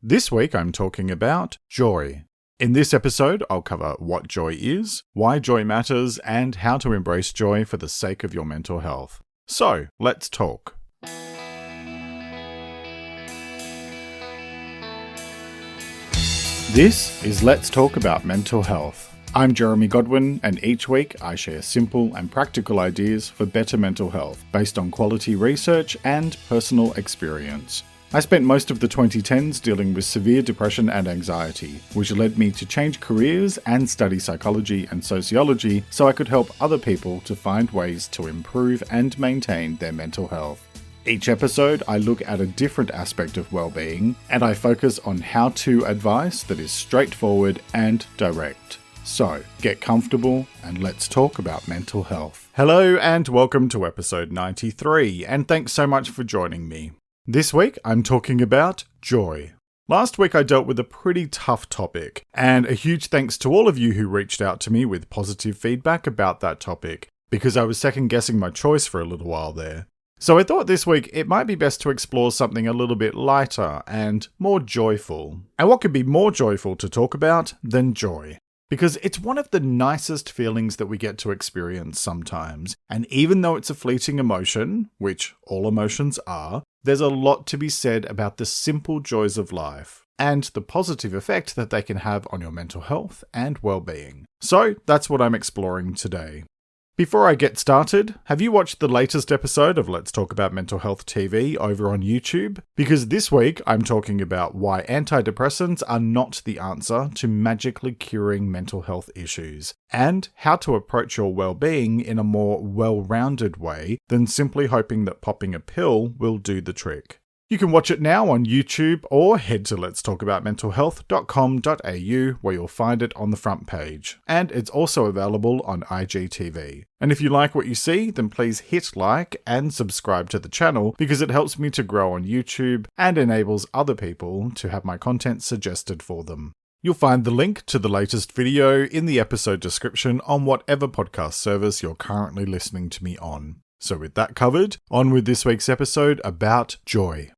This week I'm talking about joy. In this episode, I'll cover what joy is, why joy matters, and how to embrace joy for the sake of your mental health. So, let's talk. This is Let's Talk About Mental Health. I'm Jeremy Godwin, and each week I share simple and practical ideas for better mental health based on quality research and personal experience. I spent most of the 2010s dealing with severe depression and anxiety, which led me to change careers and study psychology and sociology so I could help other people to find ways to improve and maintain their mental health. Each episode, I look at a different aspect of well-being, and I focus on how-to advice that is straightforward and direct. So, get comfortable and let's talk about mental health. Hello and welcome to episode 93, and thanks so much for joining me. This week, I'm talking about joy. Last week, I dealt with a pretty tough topic, and a huge thanks to all of you who reached out to me with positive feedback about that topic, because I was second-guessing my choice for a little while there. So I thought this week it might be best to explore something a little bit lighter and more joyful. And what could be more joyful to talk about than joy? Because it's one of the nicest feelings that we get to experience sometimes. And even though it's a fleeting emotion, which all emotions are, there's a lot to be said about the simple joys of life and the positive effect that they can have on your mental health and well-being. So that's what I'm exploring today. Before I get started, have you watched the latest episode of Let's Talk About Mental Health TV over on YouTube? Because this week I'm talking about why antidepressants are not the answer to magically curing mental health issues, and how to approach your well-being in a more well-rounded way than simply hoping that popping a pill will do the trick. You can watch it now on YouTube or head to letstalkaboutmentalhealth.com.au where you'll find it on the front page. And it's also available on IGTV. And if you like what you see, then please hit like and subscribe to the channel because it helps me to grow on YouTube and enables other people to have my content suggested for them. You'll find the link to the latest video in the episode description on whatever podcast service you're currently listening to me on. So with that covered, on with this week's episode about joy.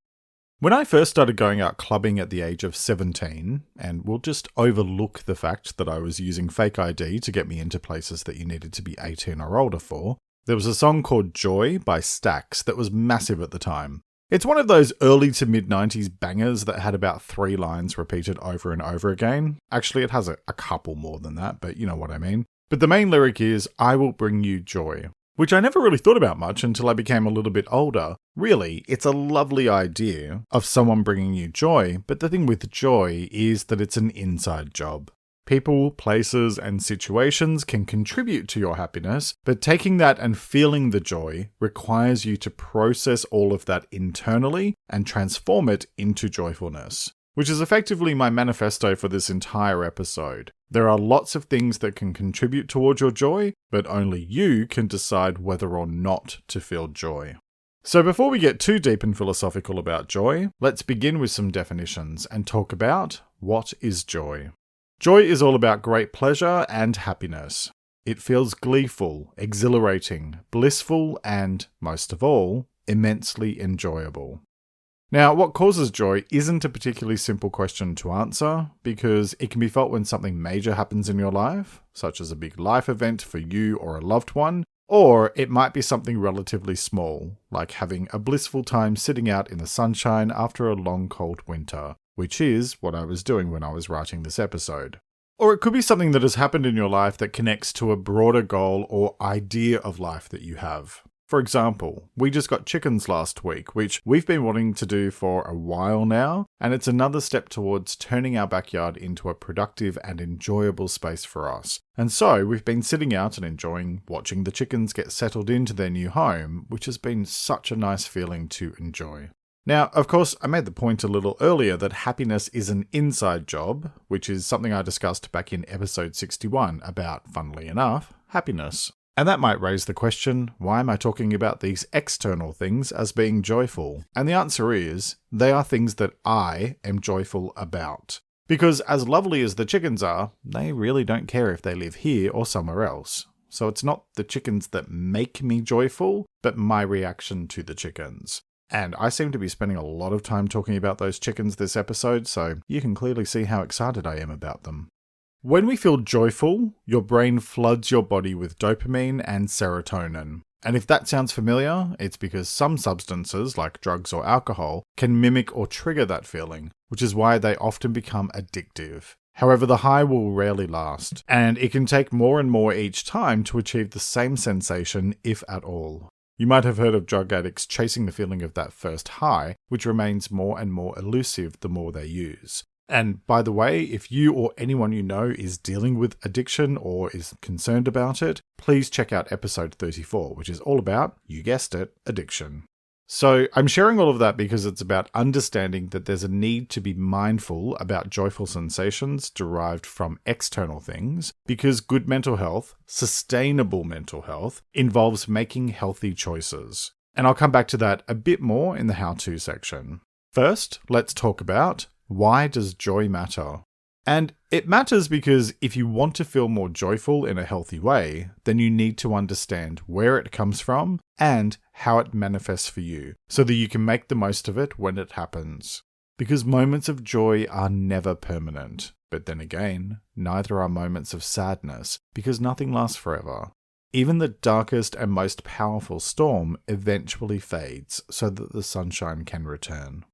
When I first started going out clubbing at the age of 17, and we'll just overlook the fact that I was using fake ID to get me into places that you needed to be 18 or older for, there was a song called Joy by Stax that was massive at the time. It's one of those early to mid-90s bangers that had about 3 lines repeated over and over again. Actually, it has a couple more than that, but you know what I mean. But the main lyric is, "I will bring you joy," which I never really thought about much until I became a little bit older. Really, it's a lovely idea of someone bringing you joy, but the thing with joy is that it's an inside job. People, places, and situations can contribute to your happiness, but taking that and feeling the joy requires you to process all of that internally and transform it into joyfulness, which is effectively my manifesto for this entire episode. There are lots of things that can contribute towards your joy, but only you can decide whether or not to feel joy. So before we get too deep and philosophical about joy, let's begin with some definitions and talk about what is joy. Joy is all about great pleasure and happiness. It feels gleeful, exhilarating, blissful, and, most of all, immensely enjoyable. Now, what causes joy isn't a particularly simple question to answer, because it can be felt when something major happens in your life, such as a big life event for you or a loved one, or it might be something relatively small, like having a blissful time sitting out in the sunshine after a long cold winter, which is what I was doing when I was writing this episode. Or it could be something that has happened in your life that connects to a broader goal or idea of life that you have. For example, we just got chickens last week, which we've been wanting to do for a while now, and it's another step towards turning our backyard into a productive and enjoyable space for us. And so we've been sitting out and enjoying watching the chickens get settled into their new home, which has been such a nice feeling to enjoy. Now, of course, I made the point a little earlier that happiness is an inside job, which is something I discussed back in episode 61 about, funnily enough, happiness. And that might raise the question, why am I talking about these external things as being joyful? And the answer is, they are things that I am joyful about. Because as lovely as the chickens are, they really don't care if they live here or somewhere else. So it's not the chickens that make me joyful, but my reaction to the chickens. And I seem to be spending a lot of time talking about those chickens this episode, so you can clearly see how excited I am about them. When we feel joyful, your brain floods your body with dopamine and serotonin. And if that sounds familiar, it's because some substances, like drugs or alcohol, can mimic or trigger that feeling, which is why they often become addictive. However, the high will rarely last, and it can take more and more each time to achieve the same sensation, if at all. You might have heard of drug addicts chasing the feeling of that first high, which remains more and more elusive the more they use. And by the way, if you or anyone you know is dealing with addiction or is concerned about it, please check out episode 34, which is all about, you guessed it, addiction. So I'm sharing all of that because it's about understanding that there's a need to be mindful about joyful sensations derived from external things, because good mental health, sustainable mental health, involves making healthy choices. And I'll come back to that a bit more in the how-to section. First, let's talk about why does joy matter? And it matters because if you want to feel more joyful in a healthy way, then you need to understand where it comes from and how it manifests for you, so that you can make the most of it when it happens. Because moments of joy are never permanent. But then again, neither are moments of sadness, because nothing lasts forever. Even the darkest and most powerful storm eventually fades so that the sunshine can return.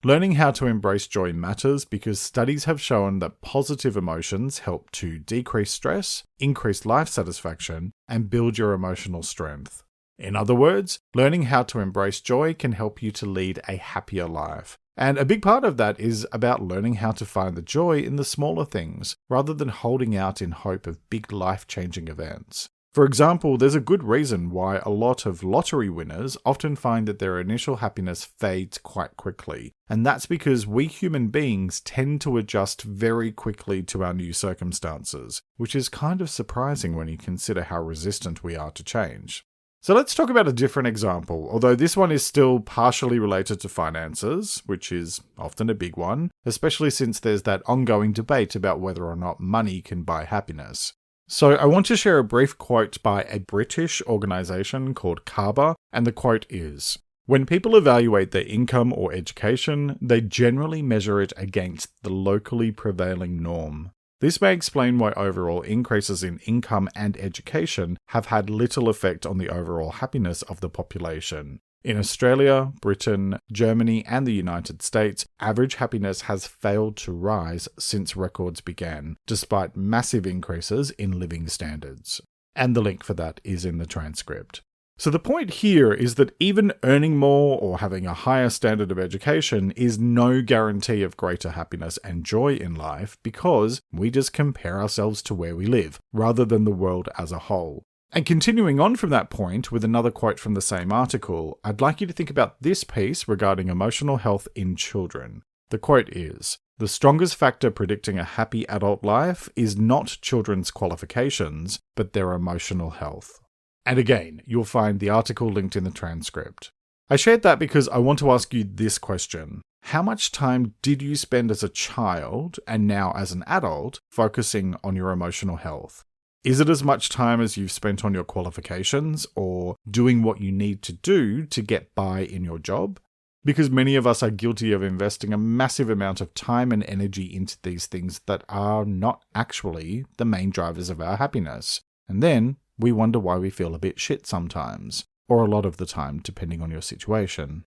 Learning how to embrace joy matters because studies have shown that positive emotions help to decrease stress, increase life satisfaction, and build your emotional strength. In other words, learning how to embrace joy can help you to lead a happier life. And a big part of that is about learning how to find the joy in the smaller things, rather than holding out in hope of big life-changing events. For example, there's a good reason why a lot of lottery winners often find that their initial happiness fades quite quickly, and that's because we human beings tend to adjust very quickly to our new circumstances, which is kind of surprising when you consider how resistant we are to change. So let's talk about a different example, although this one is still partially related to finances, which is often a big one, especially since there's that ongoing debate about whether or not money can buy happiness. So I want to share a brief quote by a British organisation called CABA, and the quote is, "When people evaluate their income or education, they generally measure it against the locally prevailing norm. This may explain why overall increases in income and education have had little effect on the overall happiness of the population. In Australia, Britain, Germany, and the United States, average happiness has failed to rise since records began, despite massive increases in living standards." And the link for that is in the transcript. So the point here is that even earning more or having a higher standard of education is no guarantee of greater happiness and joy in life, because we just compare ourselves to where we live, rather than the world as a whole. And continuing on from that point with another quote from the same article, I'd like you to think about this piece regarding emotional health in children. The quote is, "The strongest factor predicting a happy adult life is not children's qualifications, but their emotional health." And again, you'll find the article linked in the transcript. I shared that because I want to ask you this question. How much time did you spend as a child, and now as an adult, focusing on your emotional health? Is it as much time as you've spent on your qualifications or doing what you need to do to get by in your job? Because many of us are guilty of investing a massive amount of time and energy into these things that are not actually the main drivers of our happiness. And then we wonder why we feel a bit shit sometimes, or a lot of the time, depending on your situation.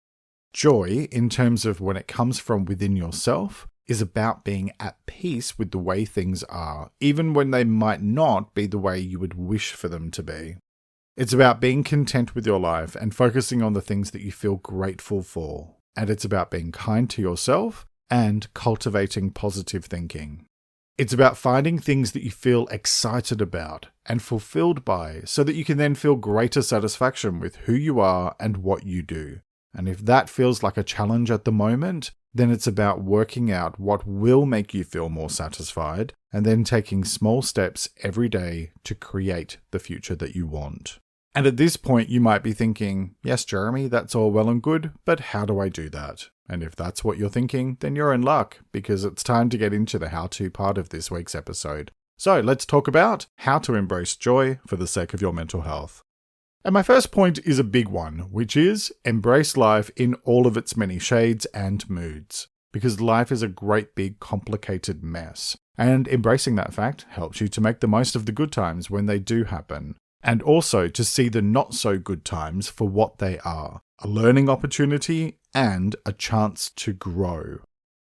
Joy, in terms of when it comes from within yourself, is about being at peace with the way things are, even when they might not be the way you would wish for them to be. It's about being content with your life and focusing on the things that you feel grateful for. And it's about being kind to yourself and cultivating positive thinking. It's about finding things that you feel excited about and fulfilled by, so that you can then feel greater satisfaction with who you are and what you do. And if that feels like a challenge at the moment, then it's about working out what will make you feel more satisfied, and then taking small steps every day to create the future that you want. And at this point, you might be thinking, yes, Jeremy, that's all well and good, but how do I do that? And if that's what you're thinking, then you're in luck, because it's time to get into the how-to part of this week's episode. So let's talk about how to embrace joy for the sake of your mental health. And my first point is a big one, which is embrace life in all of its many shades and moods. Because life is a great big complicated mess. And embracing that fact helps you to make the most of the good times when they do happen. And also to see the not so good times for what they are. A learning opportunity and a chance to grow.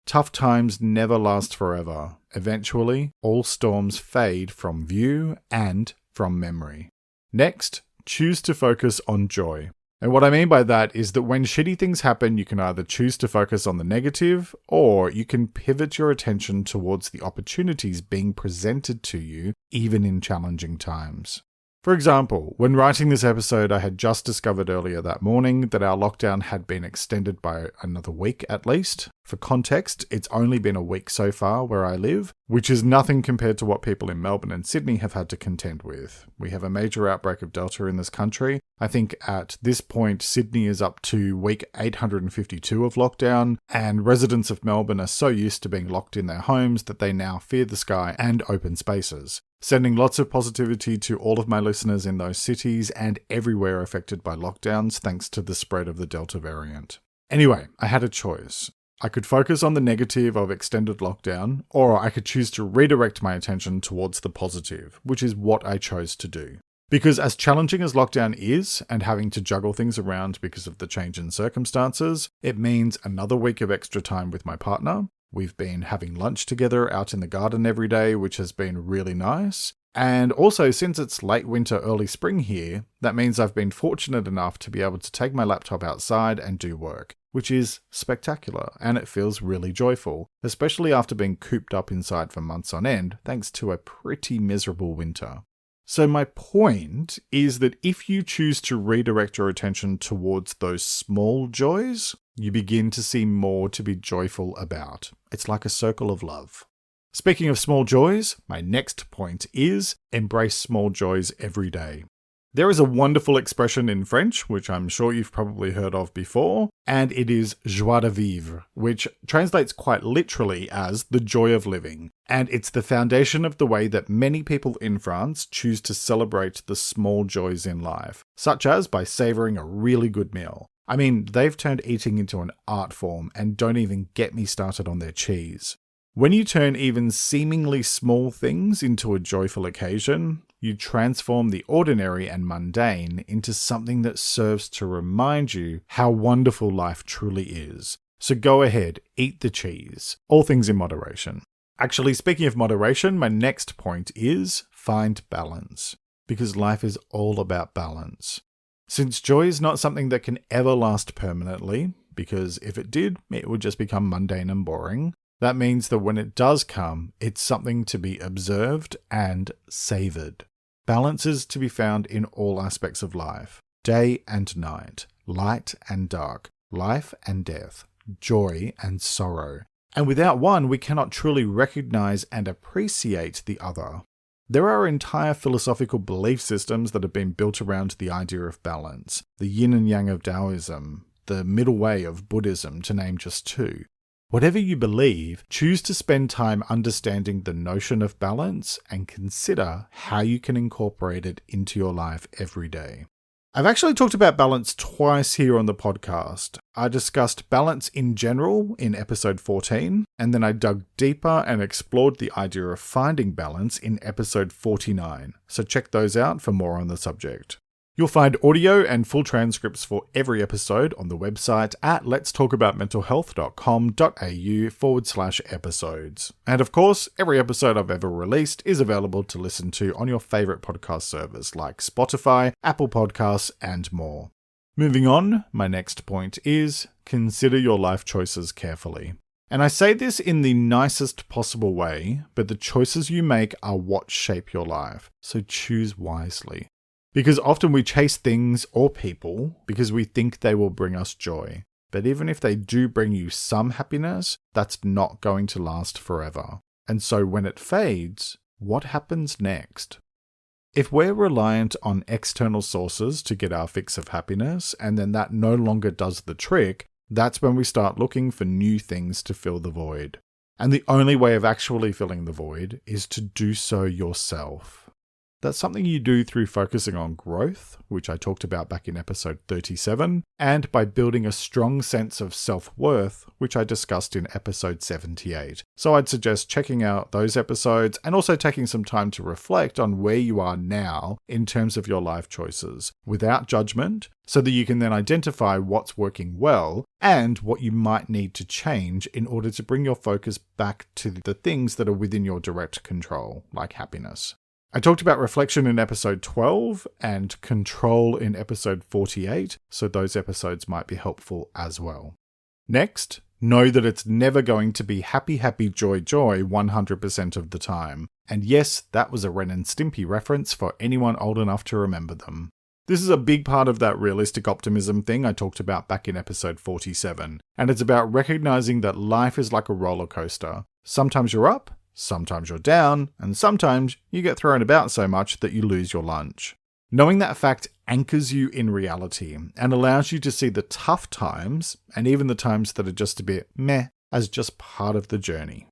Tough times never last forever. Eventually, all storms fade from view and from memory. Next, choose to focus on joy. And what I mean by that is that when shitty things happen, you can either choose to focus on the negative, or you can pivot your attention towards the opportunities being presented to you, even in challenging times. For example, when writing this episode, I had just discovered earlier that morning that our lockdown had been extended by another week at least. For context, it's only been a week so far where I live, which is nothing compared to what people in Melbourne and Sydney have had to contend with. We have a major outbreak of Delta in this country. I think at this point, Sydney is up to week 852 of lockdown, and residents of Melbourne are so used to being locked in their homes that they now fear the sky and open spaces. Sending lots of positivity to all of my listeners in those cities and everywhere affected by lockdowns thanks to the spread of the Delta variant. Anyway, I had a choice. I could focus on the negative of extended lockdown, or I could choose to redirect my attention towards the positive, which is what I chose to do. Because as challenging as lockdown is, and having to juggle things around because of the change in circumstances, it means another week of extra time with my partner. We've been having lunch together out in the garden every day, which has been really nice. And also, since it's late winter, early spring here, that means I've been fortunate enough to be able to take my laptop outside and do work, which is spectacular, and it feels really joyful, especially after being cooped up inside for months on end, thanks to a pretty miserable winter. So my point is that if you choose to redirect your attention towards those small joys, you begin to see more to be joyful about. It's like a circle of love. Speaking of small joys, my next point is embrace small joys every day. There is a wonderful expression in French, which I'm sure you've probably heard of before, and it is joie de vivre, which translates quite literally as the joy of living. And it's the foundation of the way that many people in France choose to celebrate the small joys in life, such as by savouring a really good meal. I mean, they've turned eating into an art form, and don't even get me started on their cheese. When you turn even seemingly small things into a joyful occasion, you transform the ordinary and mundane into something that serves to remind you how wonderful life truly is. So go ahead, eat the cheese. All things in moderation. Actually, speaking of moderation, my next point is find balance. Because life is all about balance. Since joy is not something that can ever last permanently, because if it did, it would just become mundane and boring, that means that when it does come, it's something to be observed and savoured. Balance is to be found in all aspects of life. Day and night, light and dark, life and death, joy and sorrow. And without one, we cannot truly recognize and appreciate the other. There are entire philosophical belief systems that have been built around the idea of balance. The yin and yang of Taoism, the middle way of Buddhism, to name just two. Whatever you believe, choose to spend time understanding the notion of balance and consider how you can incorporate it into your life every day. I've actually talked about balance twice here on the podcast. I discussed balance in general in episode 14, and then I dug deeper and explored the idea of finding balance in episode 49, so check those out for more on the subject. You'll find audio and full transcripts for every episode on the website at letstalkaboutmentalhealth.com.au/episodes. And of course, every episode I've ever released is available to listen to on your favourite podcast servers like Spotify, Apple Podcasts, and more. Moving on, my next point is consider your life choices carefully. And I say this in the nicest possible way, but the choices you make are what shape your life, so choose wisely. Because often we chase things or people because we think they will bring us joy. But even if they do bring you some happiness, that's not going to last forever. And so when it fades, what happens next? If we're reliant on external sources to get our fix of happiness, and then that no longer does the trick, that's when we start looking for new things to fill the void. And the only way of actually filling the void is to do so yourself. That's something you do through focusing on growth, which I talked about back in episode 37, and by building a strong sense of self-worth, which I discussed in episode 78. So I'd suggest checking out those episodes and also taking some time to reflect on where you are now in terms of your life choices, without judgment, so that you can then identify what's working well and what you might need to change in order to bring your focus back to the things that are within your direct control, like happiness. I talked about reflection in episode 12 and control in episode 48, so those episodes might be helpful as well. Next, know that it's never going to be happy, happy, joy, joy 100% of the time. And yes, that was a Ren and Stimpy reference for anyone old enough to remember them. This is a big part of that realistic optimism thing I talked about back in episode 47, and it's about recognizing that life is like a roller coaster. Sometimes you're up, sometimes you're down, and sometimes you get thrown about so much that you lose your lunch. Knowing that fact anchors you in reality and allows you to see the tough times, and even the times that are just a bit meh, as just part of the journey.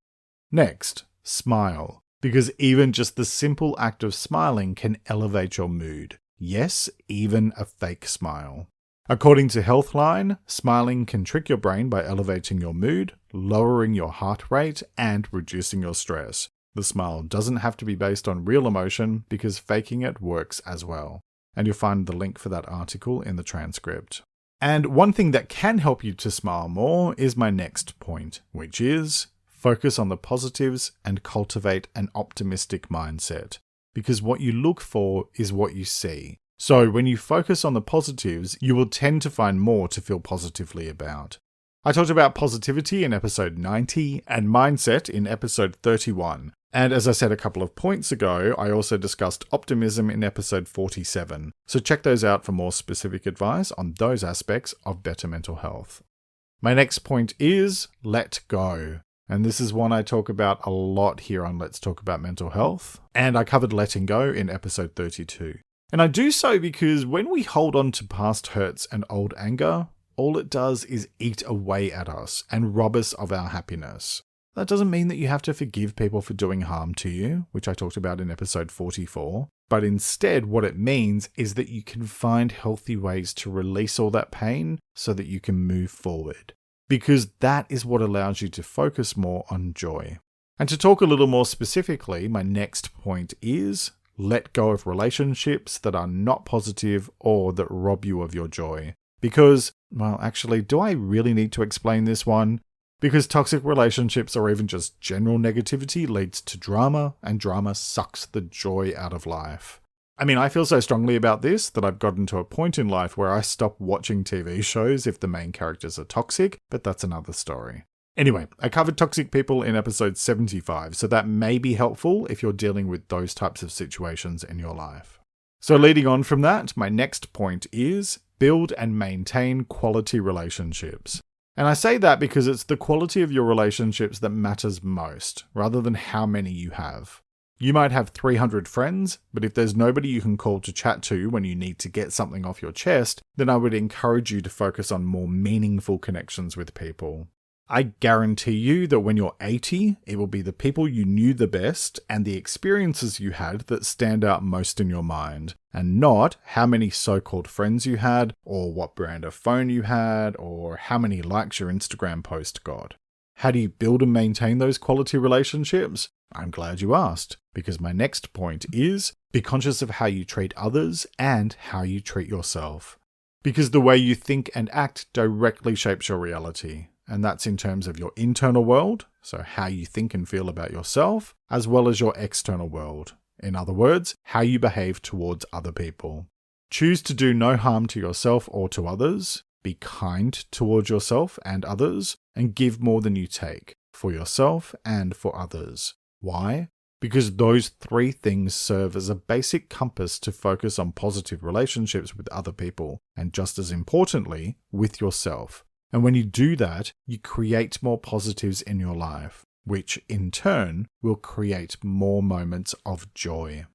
Next, smile, because even just the simple act of smiling can elevate your mood. Yes, even a fake smile. According to Healthline, smiling can trick your brain by elevating your mood, lowering your heart rate, and reducing your stress. The smile doesn't have to be based on real emotion because faking it works as well. And you'll find the link for that article in the transcript. And one thing that can help you to smile more is my next point, which is focus on the positives and cultivate an optimistic mindset. Because what you look for is what you see. So when you focus on the positives, you will tend to find more to feel positively about. I talked about positivity in episode 90 and mindset in episode 31. And as I said a couple of points ago, I also discussed optimism in episode 47. So check those out for more specific advice on those aspects of better mental health. My next point is let go. And this is one I talk about a lot here on Let's Talk About Mental Health. And I covered letting go in episode 32. And I do so because when we hold on to past hurts and old anger, all it does is eat away at us and rob us of our happiness. That doesn't mean that you have to forgive people for doing harm to you, which I talked about in episode 44. But instead, what it means is that you can find healthy ways to release all that pain so that you can move forward. Because that is what allows you to focus more on joy. And to talk a little more specifically, my next point is let go of relationships that are not positive or that rob you of your joy. Because, well, actually, do I really need to explain this one? Because toxic relationships or even just general negativity leads to drama, and drama sucks the joy out of life. I mean, I feel so strongly about this that I've gotten to a point in life where I stop watching TV shows if the main characters are toxic, but that's another story. Anyway, I covered toxic people in episode 75, so that may be helpful if you're dealing with those types of situations in your life. So leading on from that, my next point is build and maintain quality relationships. And I say that because it's the quality of your relationships that matters most, rather than how many you have. You might have 300 friends, but if there's nobody you can call to chat to when you need to get something off your chest, then I would encourage you to focus on more meaningful connections with people. I guarantee you that when you're 80, it will be the people you knew the best and the experiences you had that stand out most in your mind, and not how many so-called friends you had, or what brand of phone you had, or how many likes your Instagram post got. How do you build and maintain those quality relationships? I'm glad you asked, because my next point is be conscious of how you treat others and how you treat yourself. Because the way you think and act directly shapes your reality. And that's in terms of your internal world, so how you think and feel about yourself, as well as your external world. In other words, how you behave towards other people. Choose to do no harm to yourself or to others, be kind towards yourself and others, and give more than you take, for yourself and for others. Why? Because those three things serve as a basic compass to focus on positive relationships with other people, and just as importantly, with yourself. And when you do that, you create more positives in your life, which in turn will create more moments of joy.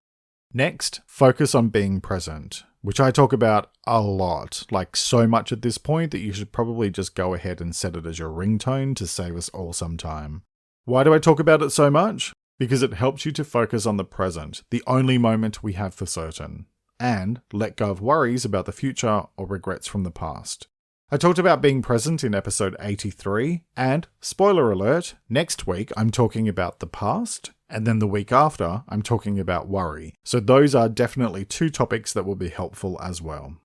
Next, focus on being present, which I talk about a lot, like so much at this point that you should probably just go ahead and set it as your ringtone to save us all some time. Why do I talk about it so much? because it helps you to focus on the present, the only moment we have for certain, and let go of worries about the future or regrets from the past. I talked about being present in episode 83, and spoiler alert, next week I'm talking about the past, and then the week after I'm talking about worry. So those are definitely two topics that will be helpful as well.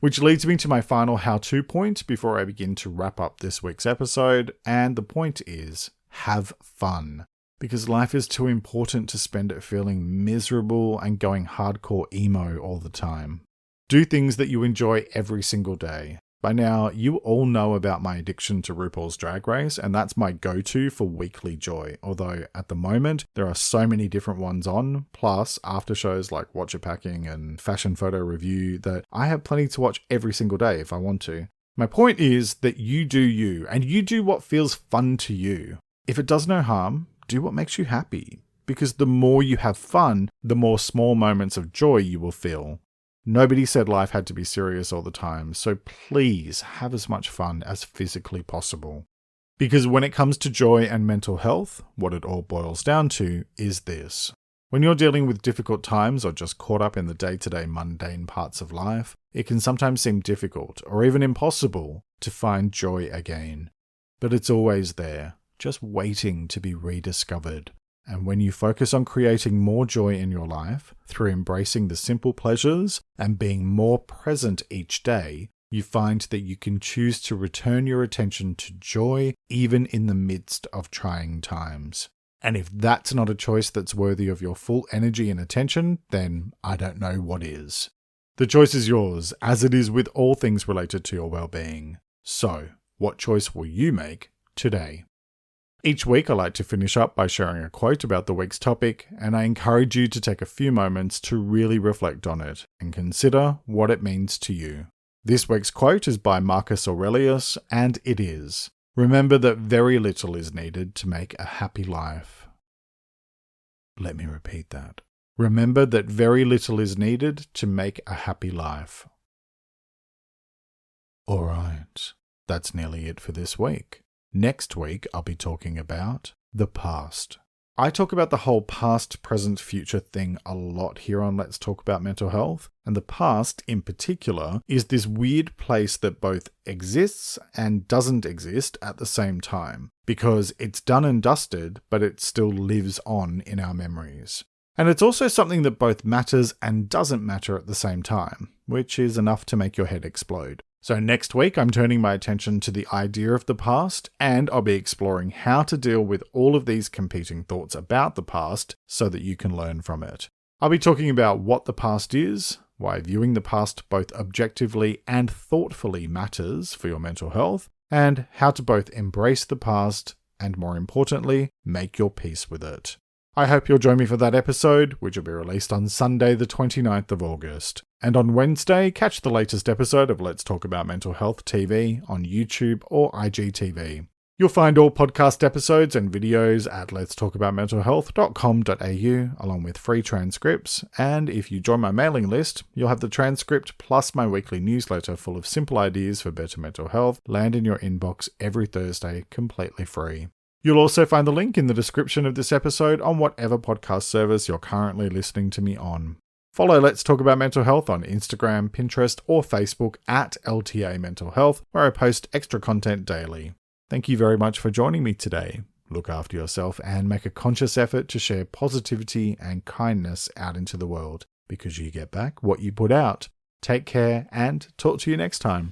Which leads me to my final how-to point before I begin to wrap up this week's episode, and the point is, have fun. Because life is too important to spend it feeling miserable and going hardcore emo all the time. Do things that you enjoy every single day. By now, you all know about my addiction to RuPaul's Drag Race, and that's my go-to for weekly joy. Although, at the moment, there are so many different ones on, plus after shows like Watch It Packing and Fashion Photo Review, that I have plenty to watch every single day if I want to. My point is that you do you, and you do what feels fun to you. If it does no harm, do what makes you happy. Because the more you have fun, the more small moments of joy you will feel. Nobody said life had to be serious all the time, so please have as much fun as physically possible. Because when it comes to joy and mental health, what it all boils down to is this. When you're dealing with difficult times or just caught up in the day-to-day mundane parts of life, it can sometimes seem difficult or even impossible to find joy again. But it's always there, just waiting to be rediscovered. And when you focus on creating more joy in your life, through embracing the simple pleasures and being more present each day, you find that you can choose to return your attention to joy even in the midst of trying times. And if that's not a choice that's worthy of your full energy and attention, then I don't know what is. The choice is yours, as it is with all things related to your well-being. So, what choice will you make today? Each week I like to finish up by sharing a quote about the week's topic, and I encourage you to take a few moments to really reflect on it and consider what it means to you. This week's quote is by Marcus Aurelius, and it is, "Remember that very little is needed to make a happy life." Let me repeat that. Remember that very little is needed to make a happy life. Alright, that's nearly it for this week. Next week, I'll be talking about the past. I talk about the whole past, present, future thing a lot here on Let's Talk About Mental Health, and the past, in particular, is this weird place that both exists and doesn't exist at the same time, because it's done and dusted, but it still lives on in our memories. And it's also something that both matters and doesn't matter at the same time, which is enough to make your head explode. So next week, I'm turning my attention to the idea of the past, and I'll be exploring how to deal with all of these competing thoughts about the past so that you can learn from it. I'll be talking about what the past is, why viewing the past both objectively and thoughtfully matters for your mental health, and how to both embrace the past and, more importantly, make your peace with it. I hope you'll join me for that episode, which will be released on Sunday the 29th of August. And on Wednesday, catch the latest episode of Let's Talk About Mental Health TV on YouTube or IGTV. You'll find all podcast episodes and videos at letstalkaboutmentalhealth.com.au along with free transcripts, and if you join my mailing list, you'll have the transcript plus my weekly newsletter full of simple ideas for better mental health land in your inbox every Thursday completely free. You'll also find the link in the description of this episode on whatever podcast service you're currently listening to me on. Follow Let's Talk About Mental Health on Instagram, Pinterest, or Facebook at LTA Mental Health, where I post extra content daily. Thank you very much for joining me today. Look after yourself and make a conscious effort to share positivity and kindness out into the world, because you get back what you put out. Take care and talk to you next time.